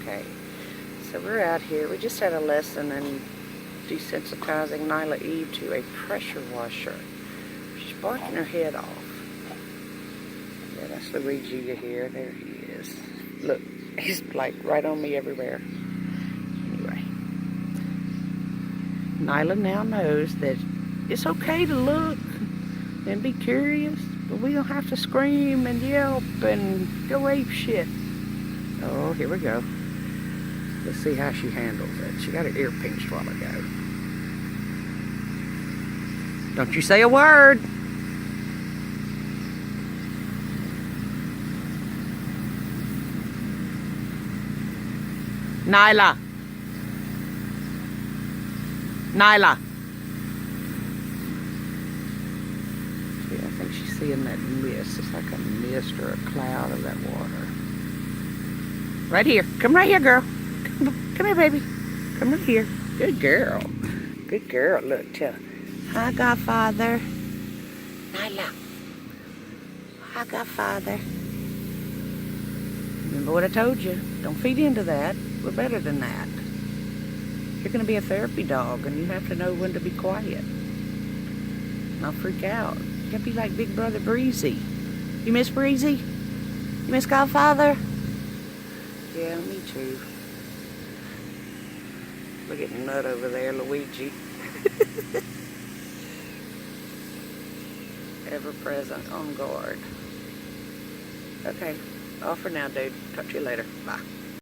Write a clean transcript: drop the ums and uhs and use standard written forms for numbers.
Okay, so we're out here. We just had a lesson in desensitizing Nila Eve to a pressure washer. She's barking her head off. Yeah, that's Luigi you hear. There he is. Look, he's like right on me everywhere. Anyway, Nila now knows that it's okay to look and be curious, but we don't have to scream and yelp and go ape shit. Oh, here we go. Let's see how she handles it. She got her ear pinched a while ago. Don't you say a word. Nila. Nila. See, I think she's seeing that mist. It's like a mist or a cloud of that water. Right here. Come right here, girl. Come here, baby. Come right here. Good girl. Good girl. Look, tell her. Hi, Godfather. Nila. Hi, Godfather. Remember what I told you. Don't feed into that. We're better than that. You're going to be a therapy dog, and you have to know when to be quiet. Not freak out. You got to be like Big Brother Breezy. You miss Breezy? You miss Godfather? Yeah, me too. Look at Nut over there, Luigi. Ever present, on guard. Okay, off for now, dude. Talk to you later. Bye.